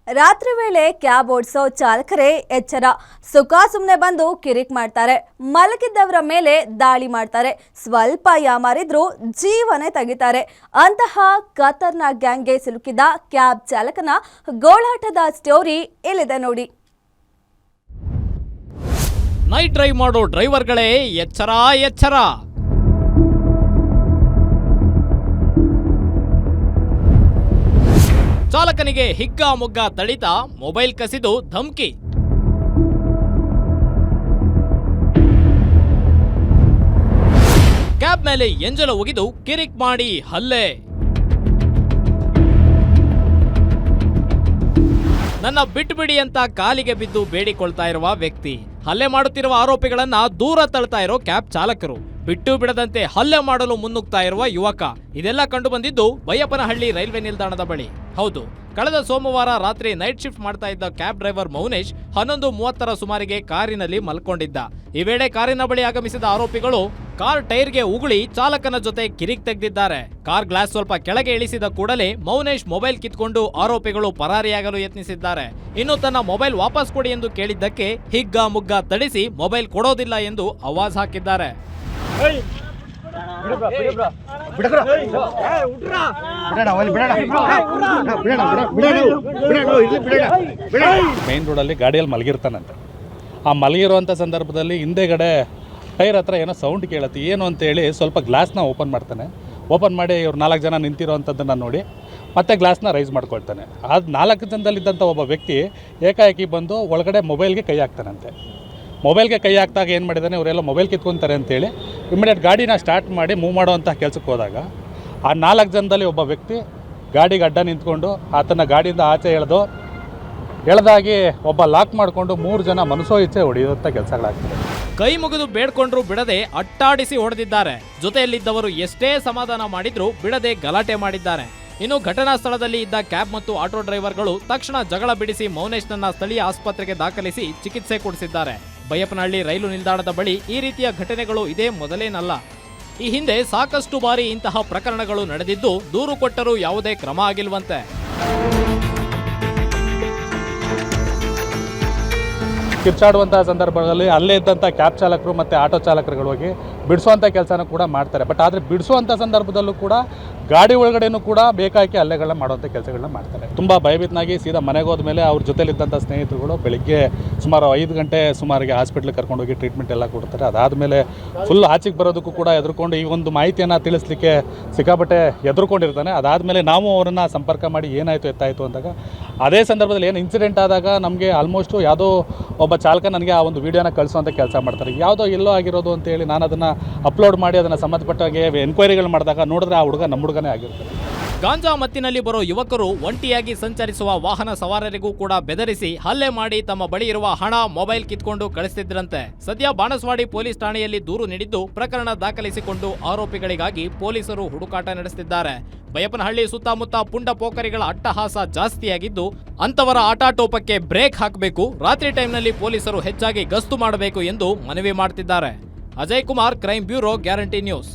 ರಾತ್ರಿ ವೇಳೆ ಕ್ಯಾಬ್ ಓಡಿಸೋ ಚಾಲಕರೇ ಎಚ್ಚರ. ಸುಖ ಸುಮ್ಮನೆ ಬಂದು ಕಿರಿಕ್ ಮಾಡ್ತಾರೆ, ಮಲಗಿದ್ದವರ ಮೇಲೆ ದಾಳಿ ಮಾಡ್ತಾರೆ, ಸ್ವಲ್ಪ ಯಾಮಾರಿದ್ರು ಜೀವನೇ ತೆಗಿತಾರೆ. ಅಂತಹ ಖತರ್ನಾಕ್ ಗ್ಯಾಂಗ್ಗೆ ಸಿಲುಕಿದ ಕ್ಯಾಬ್ ಚಾಲಕನ ಗೋಳಾಟದ ಸ್ಟೋರಿ ಇಲ್ಲಿದೆ ನೋಡಿ. ನೈಟ್ ಡ್ರೈವ್ ಮಾಡೋ ಡ್ರೈವರ್ಗಳೇ ಎಚ್ಚರ ಎಚ್ಚರ. ಚಾಲಕನಿಗೆ ಹಿಗ್ಗಾಮುಗ್ಗ ತಡಿತ ಮೊಬೈಲ್ ಕಸಿದು ಧಮ್ಕಿ. ಕ್ಯಾಬ್ ಮೇಲೆ ಎಂಜಲ ಒಗೆದು ಕಿರಿಕ್ ಮಾಡಿ ಹಲ್ಲೆ. ನನ್ನ ಬಿಟ್ಬಿಡಿ ಅಂತ ಕಾಲಿಗೆ ಬಿದ್ದು ಬೇಡಿಕೊಳ್ತಾ ಇರುವ ವ್ಯಕ್ತಿ, ಹಲ್ಲೆ ಮಾಡುತ್ತಿರುವ ಆರೋಪಿಗಳನ್ನ ದೂರ ತಳ್ತಾ ಇರೋ ಕ್ಯಾಬ್ ಚಾಲಕರು, ಬಿಟ್ಟು ಬಿಡದಂತೆ ಹಲ್ಲೆ ಮಾಡಲು ಮುನ್ನುಗ್ತಾ ಇರುವ ಯುವಕ. ಇದೆಲ್ಲ ಕಂಡು ಬಂದಿದ್ದು ಬೈಯಪ್ಪನಹಳ್ಳಿ ರೈಲ್ವೆ ನಿಲ್ದಾಣದ ಬಳಿ. ಹೌದು, ಕಳೆದ ಸೋಮವಾರ ರಾತ್ರಿ ನೈಟ್ ಶಿಫ್ಟ್ ಮಾಡ್ತಾ ಇದ್ದ ಕ್ಯಾಬ್ ಡ್ರೈವರ್ ಮೌನೇಶ್ 11:30ರ ಸುಮಾರಿಗೆ ಕಾರಿನಲ್ಲಿ ಮಲ್ಕೊಂಡಿದ್ದ. ಈ ವೇಳೆ ಕಾರಿನ ಬಳಿ ಆಗಮಿಸಿದ ಆರೋಪಿಗಳು ಕಾರ್ ಟೈರ್ಗೆ ಉಗುಳಿ ಚಾಲಕನ ಜೊತೆ ಕಿರಿಕ್ ತೆಗೆದಿದ್ದಾರೆ. ಕಾರ್ ಗ್ಲಾಸ್ ಸ್ವಲ್ಪ ಕೆಳಗೆ ಇಳಿಸಿದ ಕೂಡಲೇ ಮೌನೇಶ್ ಮೊಬೈಲ್ ಕಿತ್ಕೊಂಡು ಆರೋಪಿಗಳು ಪರಾರಿಯಾಗಲು ಯತ್ನಿಸಿದ್ದಾರೆ. ಇನ್ನು ತನ್ನ ಮೊಬೈಲ್ ವಾಪಸ್ ಕೊಡಿ ಎಂದು ಕೇಳಿದ್ದಕ್ಕೆ ಹಿಗ್ಗಾಮುಗ್ಗ ತಡಿಸಿ ಮೊಬೈಲ್ ಕೊಡೋದಿಲ್ಲ ಎಂದು ಆವಾಜ್ ಹಾಕಿದ್ದಾರೆ. ಮೇನ್ ರೋಡಲ್ಲಿ ಗಾಡಿಯಲ್ಲಿ ಮಲಗಿರ್ತಾನಂತೆ. ಆ ಮಲಗಿರುವಂಥ ಸಂದರ್ಭದಲ್ಲಿ ಹಿಂದೆಗಡೆ ಟೈರ್ ಹತ್ರ ಏನೋ ಸೌಂಡ್ ಕೇಳುತ್ತೆ. ಏನು ಅಂತೇಳಿ ಸ್ವಲ್ಪ ಗ್ಲಾಸ್ನ ಓಪನ್ ಮಾಡ್ತಾನೆ. ಓಪನ್ ಮಾಡಿ ಇವ್ರು 4 ಜನ ನಿಂತಿರೋವಂಥದ್ದನ್ನು ನೋಡಿ ಮತ್ತೆ ಗ್ಲಾಸ್ನ ರೈಸ್ ಮಾಡ್ಕೊಳ್ತಾನೆ. ಅದು 4 ಜನದಲ್ಲಿದ್ದಂಥ ಒಬ್ಬ ವ್ಯಕ್ತಿ ಏಕಾಏಕಿ ಬಂದು ಒಳಗಡೆ ಮೊಬೈಲ್ಗೆ ಕೈ ಹಾಕ್ತಾನಂತೆ. ಮೊಬೈಲ್ಗೆ ಕೈ ಹಾಕಿದಾಗ ಏನು ಮಾಡಿದ್ದಾನೆ, ಇವರೆಲ್ಲ ಮೊಬೈಲ್ ಕಿತ್ಕೊತಾರೆ ಅಂತೇಳಿ ಇಮಿಡಿಯೇಟ್ ಗಾಡಿನ ಸ್ಟಾರ್ಟ್ ಮಾಡಿ ಮೂವ್ ಮಾಡೋವಂಥ ಕೆಲಸಕ್ಕೆ ಹೋದಾಗ ಆ 4 ಜನದಲ್ಲಿ ಒಬ್ಬ ವ್ಯಕ್ತಿ ಗಾಡಿಗೆ ಅಡ್ಡ ನಿಂತ್ಕೊಂಡು ಆತನ ಗಾಡಿಯಿಂದ ಆಚೆ ಎಳೆದಾಗಿ ಒಬ್ಬ ಲಾಕ್ ಮಾಡಿಕೊಂಡು 3 ಜನ ಮನಸೋ ಇಚ್ಛೆ ಹೊಡೆಯುವಂಥ ಕೆಲಸಗಳಾಗ್ತದೆ. ಕೈ ಮುಗಿದು ಬೇಡ್ಕೊಂಡ್ರು ಬಿಡದೆ ಅಟ್ಟಾಡಿಸಿ ಹೊಡೆದಿದ್ದಾರೆ. ಜೊತೆಯಲ್ಲಿದ್ದವರು ಎಷ್ಟೇ ಸಮಾಧಾನ ಮಾಡಿದ್ರೂ ಬಿಡದೆ ಗಲಾಟೆ ಮಾಡಿದ್ದಾರೆ. ಇನ್ನು ಘಟನಾ ಸ್ಥಳದಲ್ಲಿ ಇದ್ದ ಕ್ಯಾಬ್ ಮತ್ತು ಆಟೋ ಡ್ರೈವರ್ಗಳು ತಕ್ಷಣ ಜಗಳ ಬಿಡಿಸಿ ಮೌನೇಶ್ನನ್ನ ಸ್ಥಳೀಯ ಆಸ್ಪತ್ರೆಗೆ ದಾಖಲಿಸಿ ಚಿಕಿತ್ಸೆ ಕೊಡಿಸಿದ್ದಾರೆ. ಬೈಯಪ್ಪನಹಳ್ಳಿ ರೈಲು ನಿಲ್ದಾಣದ ಬಳಿ ಈ ರೀತಿಯ ಘಟನೆಗಳು ಇದೇ ಮೊದಲೇನಲ್ಲ. ಈ ಹಿಂದೆ ಸಾಕಷ್ಟು ಬಾರಿ ಇಂತಹ ಪ್ರಕರಣಗಳು ನಡೆದಿದ್ದು ದೂರು ಕೊಟ್ಟರೂ ಯಾವುದೇ ಕ್ರಮ ಆಗಿಲ್ವಂತೆ. ಕಿರ್ಚಾಡುವಂಥ ಸಂದರ್ಭದಲ್ಲಿ ಅಲ್ಲೇ ಇದ್ದಂಥ ಕ್ಯಾಬ್ ಚಾಲಕರು ಮತ್ತು ಆಟೋ ಚಾಲಕರುಗಳು ಹೋಗಿ ಬಿಡಿಸುವಂಥ ಕೆಲಸನೂ ಕೂಡ ಮಾಡ್ತಾರೆ. ಬಟ್ ಆದರೆ ಬಿಡಿಸುವಂಥ ಸಂದರ್ಭದಲ್ಲೂ ಕೂಡ ಗಾಡಿ ಒಳಗಡೆನೂ ಕೂಡ ಬೇಕಾಗಿ ಹಲ್ಲೆಗಳನ್ನ ಮಾಡುವಂಥ ಕೆಲಸಗಳನ್ನ ಮಾಡ್ತಾರೆ. ತುಂಬ ಭಯಭೀತನಾಗಿ ಸೀದಾ ಮನೆಗೆ ಹೋದ್ಮೇಲೆ ಅವ್ರ ಜೊತೆಲಿದ್ದಂಥ ಸ್ನೇಹಿತರುಗಳು ಬೆಳಿಗ್ಗೆ ಸುಮಾರು 5 ಗಂಟೆ ಸುಮಾರಿಗೆ ಹಾಸ್ಪಿಟ್ಲಿಗೆ ಕರ್ಕೊಂಡೋಗಿ ಟ್ರೀಟ್ಮೆಂಟ್ ಎಲ್ಲ ಕೊಡ್ತಾರೆ. ಅದಾದಮೇಲೆ ಫುಲ್ ಆಚೆಗೆ ಬರೋದಕ್ಕೂ ಕೂಡ ಎದುರ್ಕೊಂಡು ಈ ಒಂದು ಮಾಹಿತಿಯನ್ನು ತಿಳಿಸ್ಲಿಕ್ಕೆ ಸಿಕ್ಕಾಪಟ್ಟೆ ಎದುರ್ಕೊಂಡಿರ್ತಾನೆ. ಅದಾದಮೇಲೆ ನಾವು ಅವರನ್ನು ಸಂಪರ್ಕ ಮಾಡಿ ಏನಾಯಿತು ಎತ್ತಾಯಿತು ಅಂದಾಗ ಅದೇ ಸಂದರ್ಭದಲ್ಲಿ ಏನು ಇನ್ಸಿಡೆಂಟ್ ಆದಾಗ ನಮಗೆ ಆಲ್ಮೋಸ್ಟು ಯಾವುದೋ ಒಬ್ಬ ಚಾಲಕ ನನಗೆ ಆ ಒಂದು ವೀಡಿಯೋನ ಕಳಿಸುವಂಥ ಕೆಲಸ ಮಾಡ್ತಾರೆ. ಯಾವುದೋ ಎಲ್ಲೋ ಆಗಿರೋದು ಅಂತೇಳಿ ನಾನು ಅದನ್ನು ಅಪ್ಲೋಡ್ ಮಾಡಿ ಅದನ್ನು ಸಂಬಂಧಪಟ್ಟಾಗೆ ಎನ್ಕ್ವೈರಿಗಳು ಮಾಡಿದಾಗ ನೋಡಿದ್ರೆ ಆ ಹುಡುಗ ನಮ್ಮ ಹುಡುಗನೇ ಆಗಿರ್ತಾರೆ. ಗಾಂಜಾ ಮತ್ತಿನಲ್ಲಿ ಬರೋ ಯುವಕರು ಒಂಟಿಯಾಗಿ ಸಂಚರಿಸುವ ವಾಹನ ಸವಾರರಿಗೂ ಕೂಡ ಬೆದರಿಸಿ ಹಲ್ಲೆ ಮಾಡಿ ತಮ್ಮ ಬಳಿ ಇರುವ ಹಣ, ಮೊಬೈಲ್ ಕಿತ್ಕೊಂಡು ಕಳಿಸ್ತಿದ್ರಂತೆ. ಸದ್ಯ ಬಾಣಸ್ವಾಡಿ ಪೊಲೀಸ್ ಠಾಣೆಯಲ್ಲಿ ದೂರು ನೀಡಿದ್ದು ಪ್ರಕರಣ ದಾಖಲಿಸಿಕೊಂಡು ಆರೋಪಿಗಳಿಗಾಗಿ ಪೊಲೀಸರು ಹುಡುಕಾಟ ನಡೆಸುತ್ತಿದ್ದಾರೆ. ಬೈಯಪ್ಪನಹಳ್ಳಿ ಸುತ್ತಮುತ್ತ ಪುಂಡ ಪೋಖರಿಗಳ ಅಟ್ಟಹಾಸ ಜಾಸ್ತಿಯಾಗಿದ್ದು ಅಂತವರ ಆಟಾಟೋಪಕ್ಕೆ ಬ್ರೇಕ್ ಹಾಕಬೇಕು, ರಾತ್ರಿ ಟೈಮ್ನಲ್ಲಿ ಪೊಲೀಸರು ಹೆಚ್ಚಾಗಿ ಗಸ್ತು ಮಾಡಬೇಕು ಎಂದು ಮನವಿ ಮಾಡುತ್ತಿದ್ದಾರೆ. Ajay Kumar, crime bureau, guarantee news.